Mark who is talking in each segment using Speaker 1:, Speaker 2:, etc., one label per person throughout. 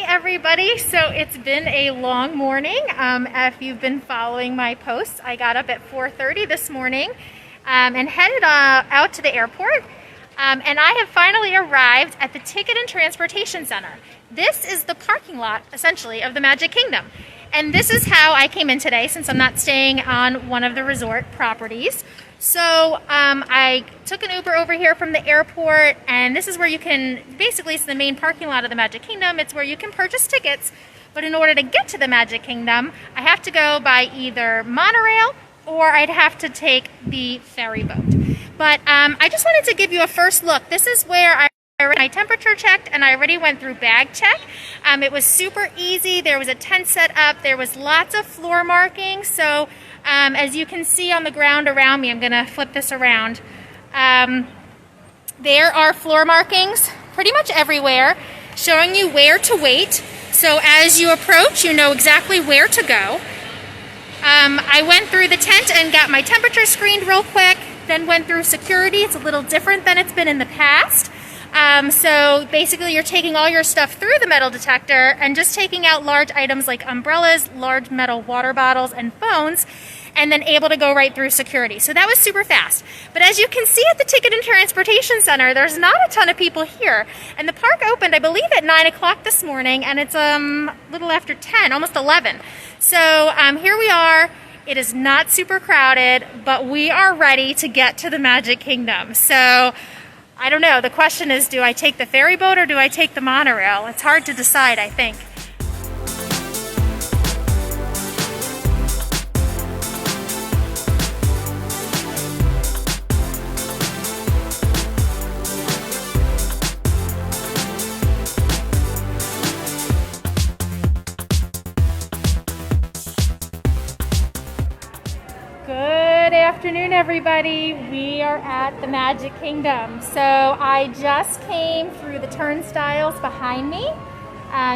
Speaker 1: everybody. So it's been a long morning. If you've been following my posts, I got up at 4:30 this morning and headed out to the airport. And I have finally arrived at the Ticket and Transportation Center. This is the parking lot, essentially, of the Magic Kingdom. And this is how I came in today, since I'm not staying on one of the resort properties. So I took an Uber over here from the airport, and this is where you can, basically it's the main parking lot of the Magic Kingdom. It's where you can purchase tickets, but in order to get to the Magic Kingdom, I have to go by either monorail or I'd have to take the ferry boat. But I just wanted to give you a first look. This is where I already my temperature checked, and I already went through bag check. It was super easy. There was a tent set up. There was lots of floor markings. So as you can see on the ground around me, I'm going to flip this around. There are floor markings pretty much everywhere showing you where to wait. So as you approach, you know exactly where to go. I went through the tent and got my temperature screened real quick, then went through security. It's a little different than it's been in the past. So basically you're taking all your stuff through the metal detector and just taking out large items like umbrellas, large metal water bottles, and phones, and then able to go right through security. So that was super fast. But as you can see at the Ticket and Transportation Center, there's not a ton of people here. And the park opened, I believe, at 9 o'clock this morning, and it's a little after 10, almost 11. So here we are. It is not super crowded, but we are ready to get to the Magic Kingdom. So I don't know. The question is, do I take the ferry boat or do I take the monorail? It's hard to decide, I think. Good afternoon, everybody. We are at the Magic Kingdom. So I just came through the turnstiles behind me.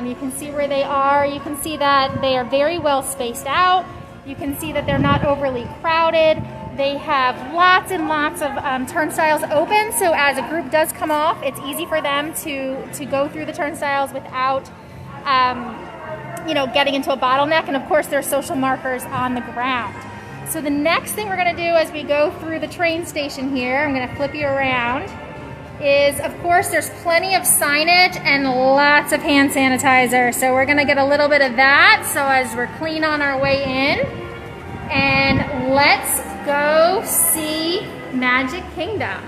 Speaker 1: You can see where they are. You can see that they are very well spaced out. You can see that they're not overly crowded. They have lots and lots of turnstiles open, so as a group does come off, it's easy for them to go through the turnstiles without getting into a bottleneck. And of course, there are social markers on the ground. So the next thing we're going to do as we go through the train station here, I'm going to flip you around, is of course there's plenty of signage and lots of hand sanitizer. So we're going to get a little bit of that so as we're clean on our way in. And let's go see Magic Kingdom.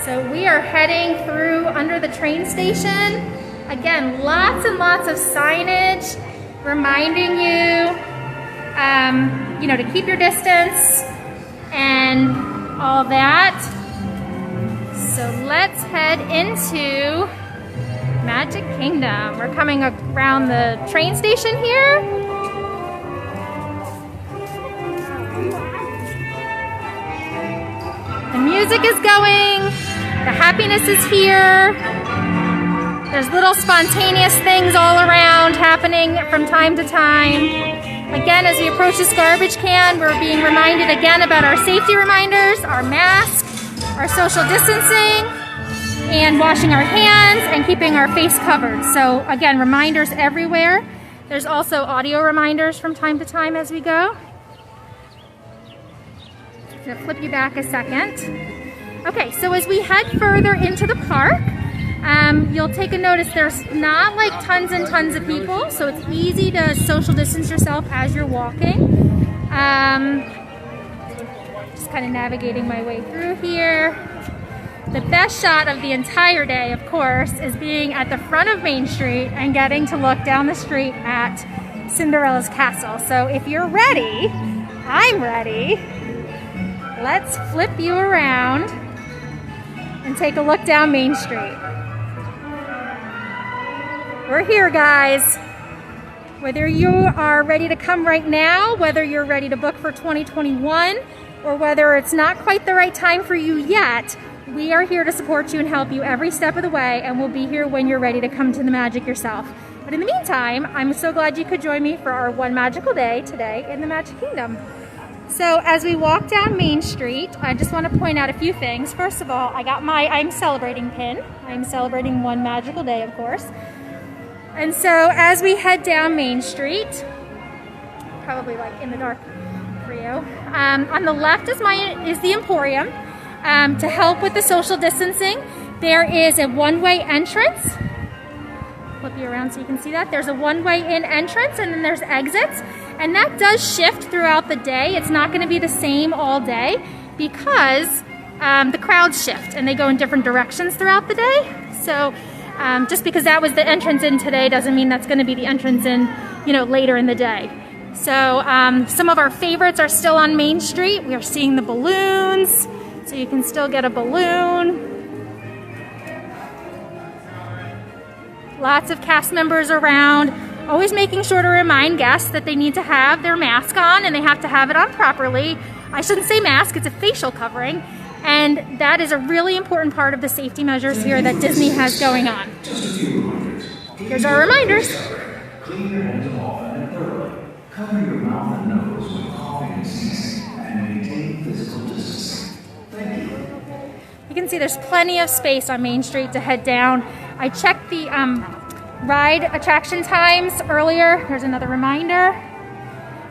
Speaker 1: So we are heading through under the train station. Again, lots and lots of signage reminding you to keep your distance and all that. So let's head into Magic Kingdom. We're coming around the train station here. The music is going. The happiness is here. There's little spontaneous things all around happening from time to time. Again, as we approach this garbage can, we're being reminded again about our safety reminders, our masks, our social distancing, and washing our hands and keeping our face covered. So again, reminders everywhere. There's also audio reminders from time to time as we go. I'm going to flip you back a second. Okay, so as we head further into the park, you'll take a notice there's not like tons and tons of people, so it's easy to social distance yourself as you're walking. Just kind of navigating my way through here. The best shot of the entire day, of course, is being at the front of Main Street and getting to look down the street at Cinderella's castle. So if you're ready, I'm ready. Let's flip you around and take a look down Main Street. We're here, guys. Whether you are ready to come right now, whether you're ready to book for 2021, or whether it's not quite the right time for you yet, we are here to support you and help you every step of the way, and we'll be here when you're ready to come to the magic yourself. But in the meantime, I'm so glad you could join me for our one magical day today in the Magic Kingdom. So as we walk down Main Street, I just want to point out a few things. First of all, I got my I'm Celebrating pin. I'm celebrating one magical day, of course. And so as we head down Main Street, probably like in the dark for you, on the left is the Emporium. To help with the social distancing, there is a one-way entrance. Flip you around so you can see that. There's a one-way in entrance, and then there's exits. And that does shift throughout the day. It's not going to be the same all day because the crowds shift and they go in different directions throughout the day. So just because that was the entrance in today doesn't mean that's going to be the entrance in, later in the day. So some of our favorites are still on Main Street. We are seeing the balloons, so you can still get a balloon. Lots of cast members around, always making sure to remind guests that they need to have their mask on and they have to have it on properly. I shouldn't say mask, it's a facial covering. And that is a really important part of the safety measures here that Disney has going on. Here's our reminders.
Speaker 2: Clean your hands often and thoroughly. Cover your mouth and nose when coughing and sneezing, and maintain physical distancing. Thank you.
Speaker 1: You can see there's plenty of space on Main Street to head down. I checked the ride attraction times earlier. Here's another reminder.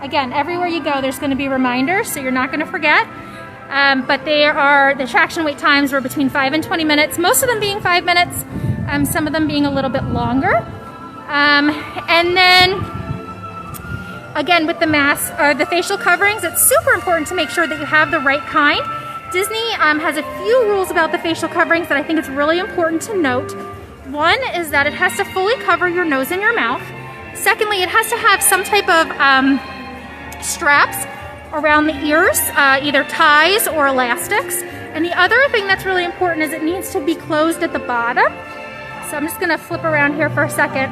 Speaker 1: Again, everywhere you go, there's going to be reminders, so you're not going to forget. But the attraction wait times were between 5 and 20 minutes, most of them being 5 minutes, some of them being a little bit longer. And then, again, with the mask or the facial coverings, it's super important to make sure that you have the right kind. Disney has a few rules about the facial coverings that I think it's really important to note. One is that it has to fully cover your nose and your mouth. Secondly, it has to have some type of straps around the ears, either ties or elastics. And the other thing that's really important is it needs to be closed at the bottom. So I'm just gonna flip around here for a second.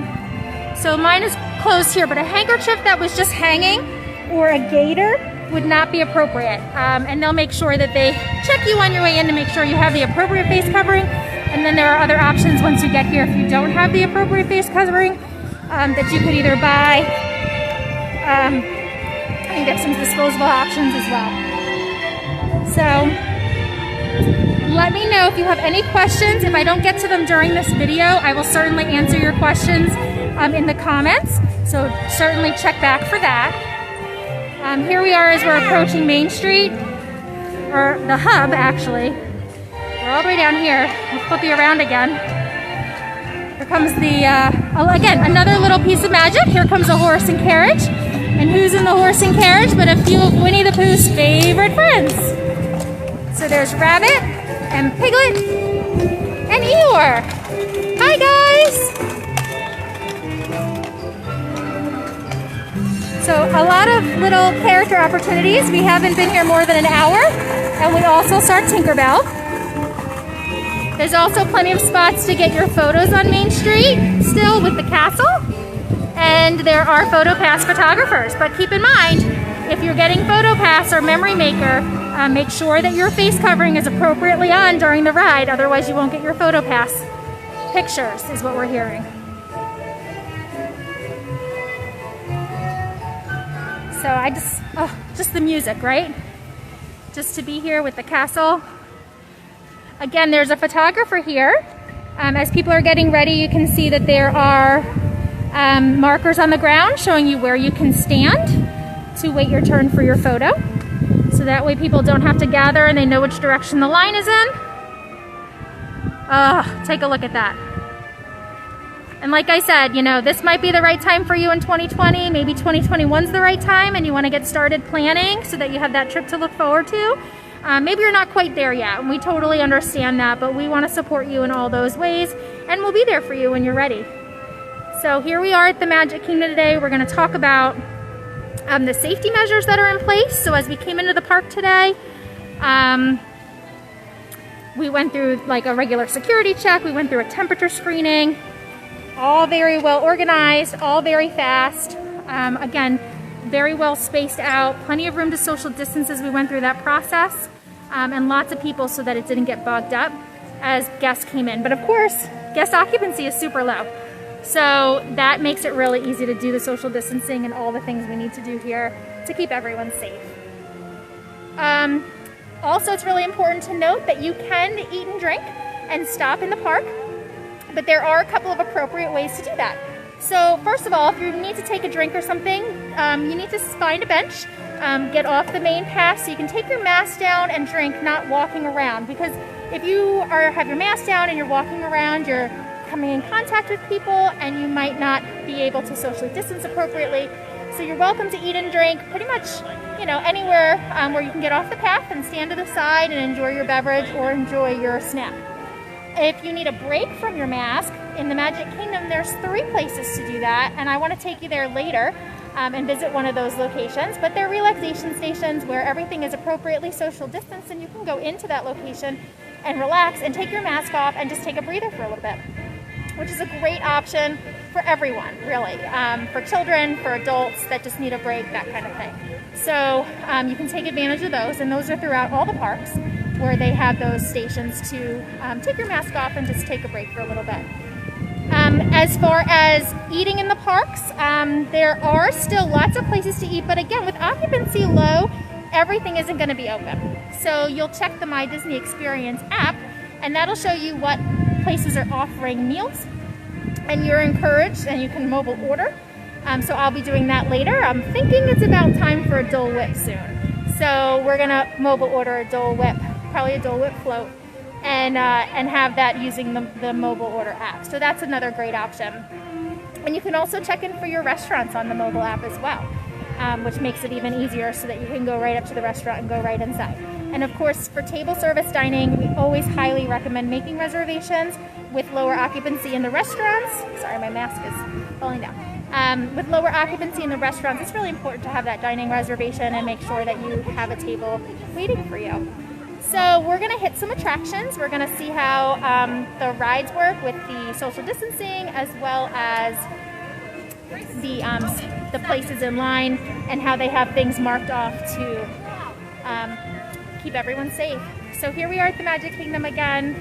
Speaker 1: So mine is closed here, but a handkerchief that was just hanging or a gaiter would not be appropriate. And they'll make sure that they check you on your way in to make sure you have the appropriate face covering. And then there are other options once you get here if you don't have the appropriate face covering that you could either buy. I think there's some disposable options as well. So let me know if you have any questions. If I don't get to them during this video, I will certainly answer your questions in the comments. So certainly check back for that. Here we are as we're approaching Main Street, or the hub actually. We're all the way down here. I'll flip you around again. Here comes the, again, another little piece of magic. Here comes a horse and carriage. And who's in the horse and carriage but a few of Winnie the Pooh's favorite friends. So there's Rabbit and Piglet and Eeyore. Hi guys! So a lot of little character opportunities. We haven't been here more than an hour, and we also saw Tinkerbell. There's also plenty of spots to get your photos on Main Street still with the castle. And there are PhotoPass photographers, but keep in mind, if you're getting PhotoPass or Memory Maker, make sure that your face covering is appropriately on during the ride, otherwise you won't get your PhotoPass pictures, is what we're hearing. So I just the music, right? Just to be here with the castle. Again, there's a photographer here. As people are getting ready, you can see that there are markers on the ground showing you where you can stand to wait your turn for your photo. So that way people don't have to gather and they know which direction the line is in. Take a look at that. And like I said, this might be the right time for you in 2020. Maybe 2021's the right time and you want to get started planning so that you have that trip to look forward to. Maybe you're not quite there yet, and we totally understand that, but we want to support you in all those ways, and we'll be there for you when you're ready. So here we are at the Magic Kingdom today. We're going to talk about the safety measures that are in place. So as we came into the park today, we went through like a regular security check. We went through a temperature screening. All very well organized, all very fast. Again, very well spaced out. Plenty of room to social distance as we went through that process. And lots of people so that it didn't get bogged up as guests came in. But of course, guest occupancy is super low. So that makes it really easy to do the social distancing and all the things we need to do here to keep everyone safe. Also, it's really important to note that you can eat and drink and stop in the park, but there are a couple of appropriate ways to do that. So first of all, if you need to take a drink or something, you need to find a bench, get off the main path so you can take your mask down and drink, not walking around. Because if you have your mask down and you're walking around, you're coming in contact with people and you might not be able to socially distance appropriately. So you're welcome to eat and drink pretty much, anywhere where you can get off the path and stand to the side and enjoy your beverage or enjoy your snack. If you need a break from your mask, in the Magic Kingdom there's 3 places to do that, and I want to take you there later and visit one of those locations. But they're relaxation stations where everything is appropriately social distanced, and you can go into that location and relax and take your mask off and just take a breather for a little bit, which is a great option for everyone, really, for children, for adults that just need a break, that kind of thing. So you can take advantage of those, and those are throughout all the parks where they have those stations to take your mask off and just take a break for a little bit. As far as eating in the parks, there are still lots of places to eat, but again, with occupancy low, everything isn't going to be open. So you'll check the My Disney Experience app, and that'll show you what places are offering meals, and you're encouraged, and you can mobile order. So I'll be doing that later. I'm thinking it's about time for a Dole Whip soon. So we're going to mobile order a Dole Whip, probably a Dole Whip float, and have that using the mobile order app. So that's another great option. And you can also check in for your restaurants on the mobile app as well, which makes it even easier so that you can go right up to the restaurant and go right inside. And of course, for table service dining, we always highly recommend making reservations with lower occupancy in the restaurants. Sorry, my mask is falling down. With lower occupancy in the restaurants, it's really important to have that dining reservation and make sure that you have a table waiting for you. So we're going to hit some attractions. We're going to see how the rides work with the social distancing, as well as the places in line and how they have things marked off to keep everyone safe. So here we are at the Magic Kingdom again.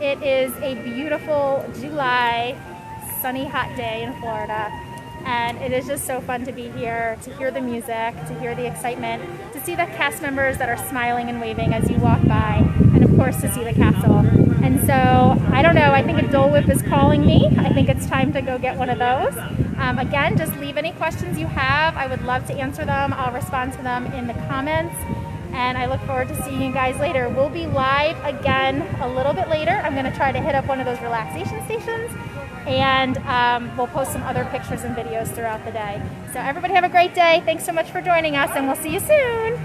Speaker 1: It is a beautiful July, sunny, hot day in Florida. And it is just so fun to be here, to hear the music, to hear the excitement, to see the cast members that are smiling and waving as you walk by, and of course to see the castle. And so, I don't know, I think a Dole Whip is calling me. I think it's time to go get one of those. Again, just leave any questions you have. I would love to answer them. I'll respond to them in the comments. And I look forward to seeing you guys later. We'll be live again a little bit later. I'm going to try to hit up one of those relaxation stations, and we'll post some other pictures and videos throughout the day. So everybody have a great day. Thanks so much for joining us, and we'll see you soon.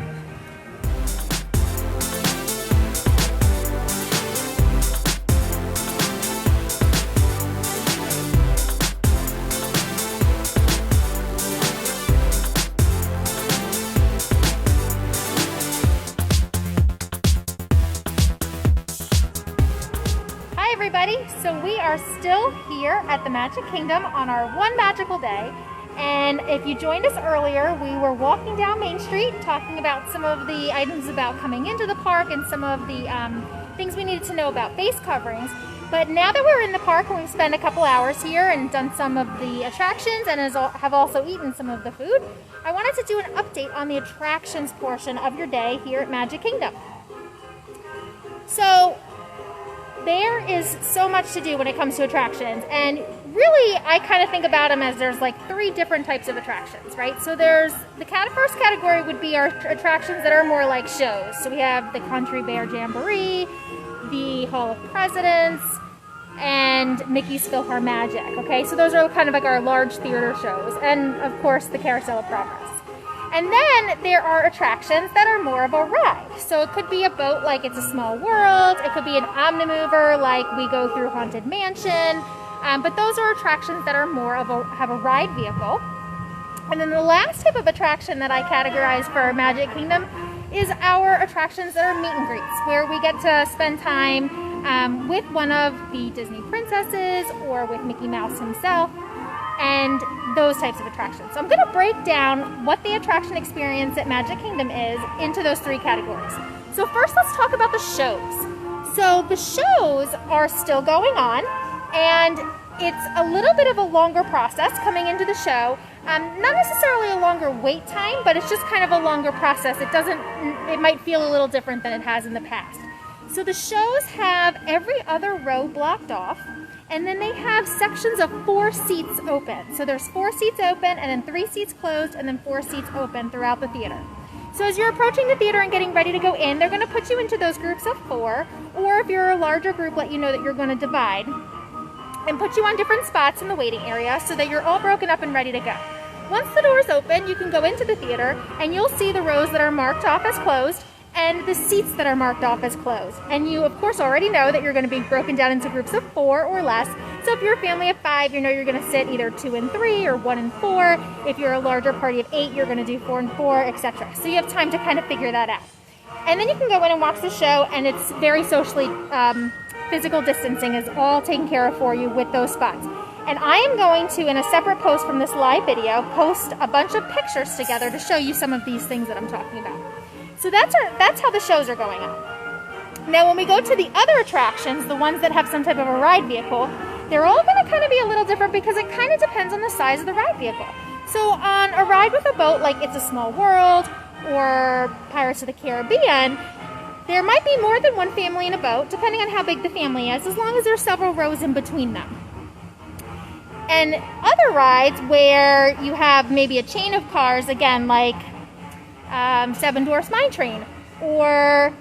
Speaker 1: Everybody, so we are still here at the Magic Kingdom on our one magical day, and if you joined us earlier, we were walking down Main Street talking about some of the items about coming into the park and some of the things we needed to know about face coverings. But now that we're in the park and we've spent a couple hours here and done some of the attractions and have also eaten some of the food, I wanted to do an update on the attractions portion of your day here at Magic Kingdom. So there is so much to do when it comes to attractions, and really I kind of think about them as there's like 3 different types of attractions, right? So there's the first category would be our attractions that are more like shows. So we have the Country Bear Jamboree, the Hall of Presidents, and Mickey's PhilharMagic, okay? So those are kind of like our large theater shows, and of course the Carousel of Progress. And then there are attractions that are more of a ride. So it could be a boat like It's a Small World. It could be an Omnimover like we go through Haunted Mansion. But those are attractions that are more of have a ride vehicle. And then the last type of attraction that I categorize for Magic Kingdom is our attractions that are meet and greets, where we get to spend time with one of the Disney princesses or with Mickey Mouse himself, and those types of attractions. So I'm going to break down what the attraction experience at Magic Kingdom is into those 3 categories. So first, let's talk about the shows. So the shows are still going on, and it's a little bit of a longer process coming into the show. Not necessarily a longer wait time, but it's just kind of a longer process. It might feel a little different than it has in the past. So the shows have every other row blocked off, And then they have sections of 4 seats open. So there's 4 seats open, and then 3 seats closed, and then 4 seats open throughout the theater. So as you're approaching the theater and getting ready to go in, they're going to put you into those groups of 4, or if you're a larger group, let you know that you're going to divide and put you on different spots in the waiting area so that you're all broken up and ready to go. Once the doors open, you can go into the theater and you'll see the rows that are marked off as closed and the seats that are marked off as closed. And you, of course, already know that you're going to be broken down into groups of 4 or less. So if you're a family of 5, you know you're going to sit either 2 and 3 or 1 and 4. If you're a larger party of 8, you're going to do 4 and 4, etc. So you have time to kind of figure that out. And then you can go in and watch the show, and it's very socially, physical distancing is all taken care of for you with those spots. And I am going to, in a separate post from this live video, post a bunch of pictures together to show you some of these things that I'm talking about. So that's how the shows are going on. Now when we go to the other attractions, the ones that have some type of a ride vehicle, they're all going to kind of be a little different because it kind of depends on the size of the ride vehicle. So on a ride with a boat like It's a Small World or Pirates of the Caribbean, there might be more than one family in a boat, depending on how big the family is, as long as there's several rows in between them. And other rides where you have maybe a chain of cars, again, like Seven Dwarfs Mine Train or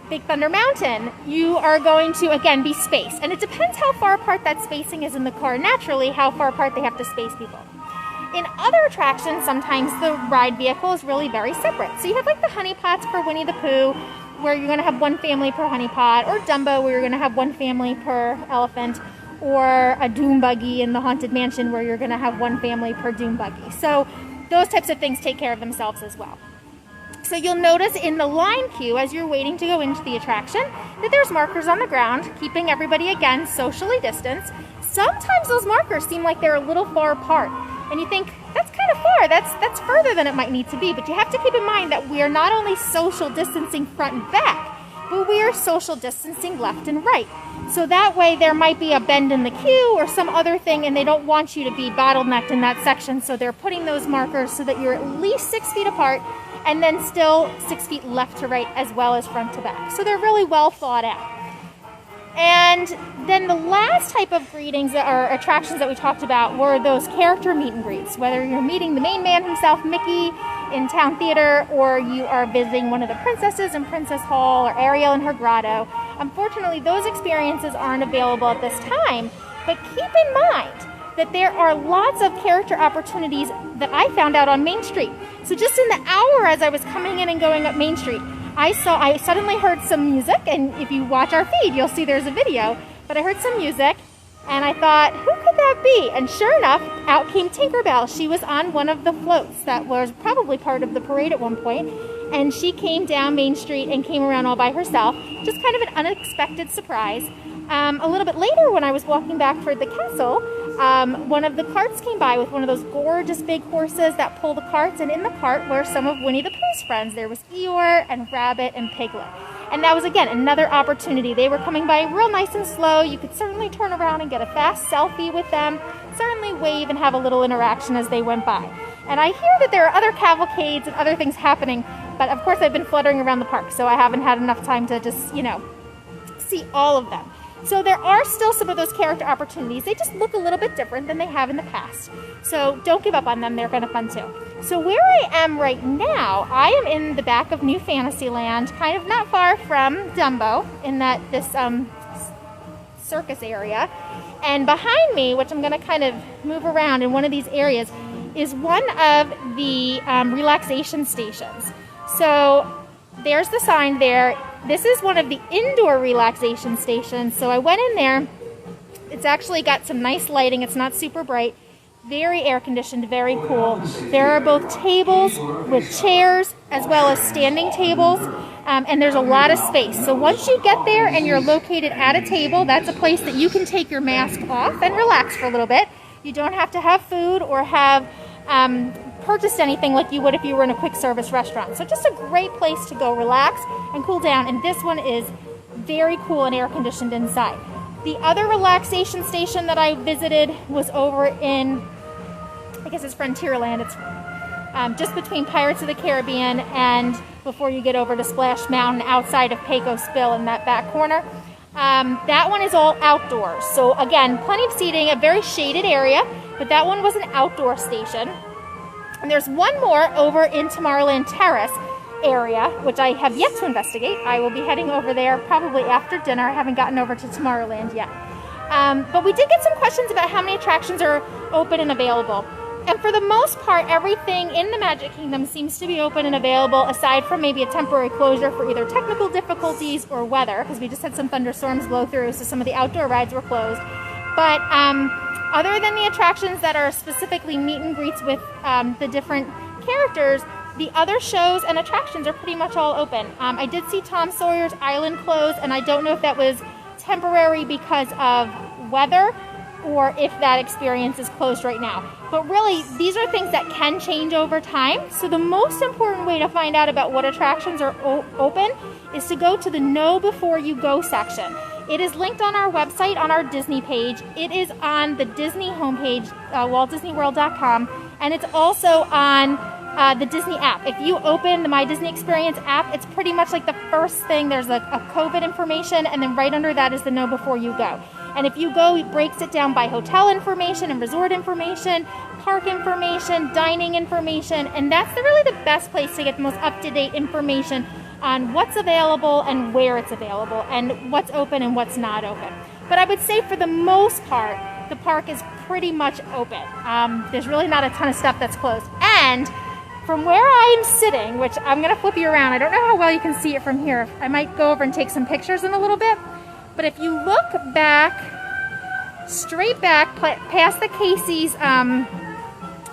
Speaker 1: Big Thunder Mountain, you are going to, again, be spaced. And it depends how far apart that spacing is in the car, naturally, how far apart they have to space people. In other attractions, sometimes the ride vehicle is really very separate. So you have like the honey pots for Winnie the Pooh, where you're going to have one family per honey pot, or Dumbo, where you're going to have one family per elephant, or a Doom Buggy in the Haunted Mansion, where you're going to have one family per Doom Buggy. So those types of things take care of themselves as well. So you'll notice in the line queue, as you're waiting to go into the attraction, that there's markers on the ground, keeping everybody, again, socially distanced. Sometimes those markers seem like they're a little far apart, and you think, that's kind of far, that's further than it might need to be, but you have to keep in mind that we are not only social distancing front and back, but we are social distancing left and right. So that way there might be a bend in the queue or some other thing, and they don't want you to be bottlenecked in that section, so they're putting those markers so that you're at least 6 feet apart, and then still 6 feet left to right as well as front to back. So they're really well thought out. And then the last type of greetings or attractions that we talked about were those character meet and greets. Whether you're meeting the main man himself, Mickey, in Town Theater, or you are visiting one of the princesses in Princess Hall or Ariel in her grotto. Unfortunately, those experiences aren't available at this time, but keep in mind that there are lots of character opportunities that I found out on Main Street. So just in the hour as I was coming in and going up Main Street, I suddenly heard some music, and if you watch our feed, you'll see there's a video, but I heard some music, and I thought, who could that be? And sure enough, out came Tinkerbell. She was on one of the floats that was probably part of the parade at one point, and she came down Main Street and came around all by herself, just kind of an unexpected surprise. A little bit later, when I was walking back toward the castle, one of the carts came by with one of those gorgeous big horses that pull the carts, and in the cart were some of Winnie the Pooh's friends. There was Eeyore and Rabbit and Piglet. And that was, again, another opportunity. They were coming by real nice and slow. You could certainly turn around and get a fast selfie with them, certainly wave and have a little interaction as they went by. And I hear that there are other cavalcades and other things happening, but of course I've been fluttering around the park, so I haven't had enough time to just, see all of them. So there are still some of those character opportunities. They just look a little bit different than they have in the past. So don't give up on them. They're kind of fun too. So where I am right now, I am in the back of New Fantasyland, kind of not far from Dumbo in this circus area. And behind me, which I'm going to kind of move around in one of these areas, is one of the relaxation stations. So there's the sign there. This is one of the indoor relaxation stations. So I went in there. It's actually got some nice lighting. It's not super bright. Very air conditioned, very cool. There are both tables with chairs as well as standing tables. And there's a lot of space. So once you get there and you're located at a table, that's a place that you can take your mask off and relax for a little bit. You don't have to have food or have purchased anything like you would if you were in a quick service restaurant. So just a great place to go relax and cool down. And this one is very cool and air conditioned inside. The other relaxation station that I visited was over in, I guess it's Frontierland. It's just between Pirates of the Caribbean and before you get over to Splash Mountain outside of Pecos Bill in that back corner. That one is all outdoors. So again, plenty of seating, a very shaded area, but that one was an outdoor station. And there's one more over in Tomorrowland Terrace area, which I have yet to investigate. I will be heading over there probably after dinner. I haven't gotten over to Tomorrowland yet. But we did get some questions about how many attractions are open and available. And for the most part, everything in the Magic Kingdom seems to be open and available, aside from maybe a temporary closure for either technical difficulties or weather, because we just had some thunderstorms blow through, so some of the outdoor rides were closed. But other than the attractions that are specifically meet and greets with the different characters, the other shows and attractions are pretty much all open. I did see Tom Sawyer's Island closed, and I don't know if that was temporary because of weather or if that experience is closed right now. But really, these are things that can change over time. So the most important way to find out about what attractions are open is to go to the Know Before You Go section. It is linked on our website, on our Disney page. It is on the Disney homepage, WaltDisneyWorld.com, and it's also on the Disney app. If you open the My Disney Experience app, it's pretty much like the first thing. There's a COVID information, and then right under that is the Know Before You Go. And if you go, it breaks it down by hotel information and resort information, park information, dining information, and that's really the best place to get the most up-to-date information on what's available and where it's available and what's open and what's not open. But I would say for the most part, the park is pretty much open. There's really not a ton of stuff that's closed. And from where I am sitting, which I'm going to flip you around, I don't know how well you can see it from here. I might go over and take some pictures in a little bit. But if you look back, straight back past the Casey's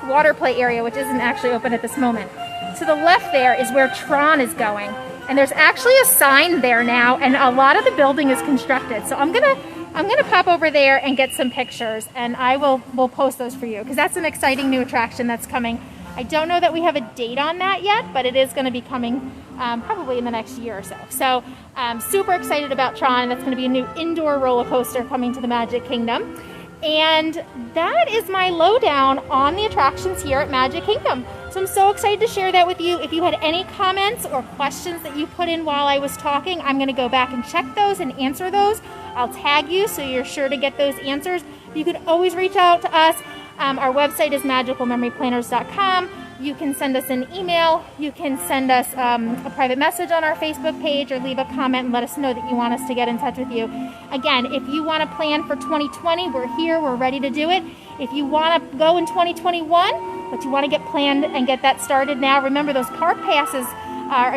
Speaker 1: water play area, which isn't actually open at this moment, to the left there is where Tron is going. And there's actually a sign there now, and a lot of the building is constructed. So I'm gonna pop over there and get some pictures, and we'll post those for you, because that's an exciting new attraction that's coming. I don't know that we have a date on that yet, but it is going to be coming probably in the next year or so. So super excited about Tron. That's going to be a new indoor roller coaster coming to the Magic Kingdom. And that is my lowdown on the attractions here at Magic Kingdom. So I'm so excited to share that with you. If you had any comments or questions that you put in while I was talking, I'm going to go back and check those and answer those. I'll tag you so you're sure to get those answers. You can always reach out to us. Our website is magicalmemoryplanners.com. You can send us an email. You can send us a private message on our Facebook page, or leave a comment and let us know that you want us to get in touch with you. Again, if you want to plan for 2020, we're here. We're ready to do it. If you want to go in 2021, but you want to get planned and get that started now, remember those park passes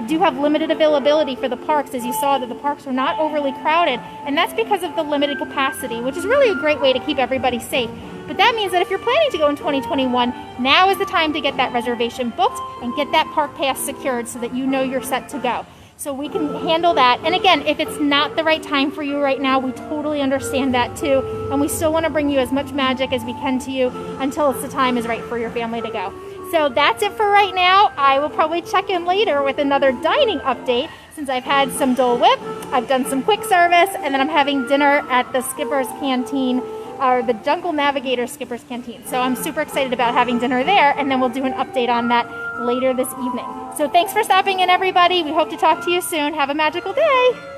Speaker 1: do have limited availability for the parks. As you saw, that the parks were not overly crowded, and that's because of the limited capacity, which is really a great way to keep everybody safe. But that means that if you're planning to go in 2021, now is the time to get that reservation booked and get that park pass secured so that you know you're set to go. So we can handle that. And again, if it's not the right time for you right now, we totally understand that too. And we still want to bring you as much magic as we can to you until the time is right for your family to go. So that's it for right now. I will probably check in later with another dining update, since I've had some Dole Whip, I've done some quick service, and then I'm having dinner at the Skipper's Canteen, or the Jungle Navigator Skipper's Canteen. So I'm super excited about having dinner there, and then we'll do an update on that later this evening. So thanks for stopping in, everybody. We hope to talk to you soon. Have a magical day.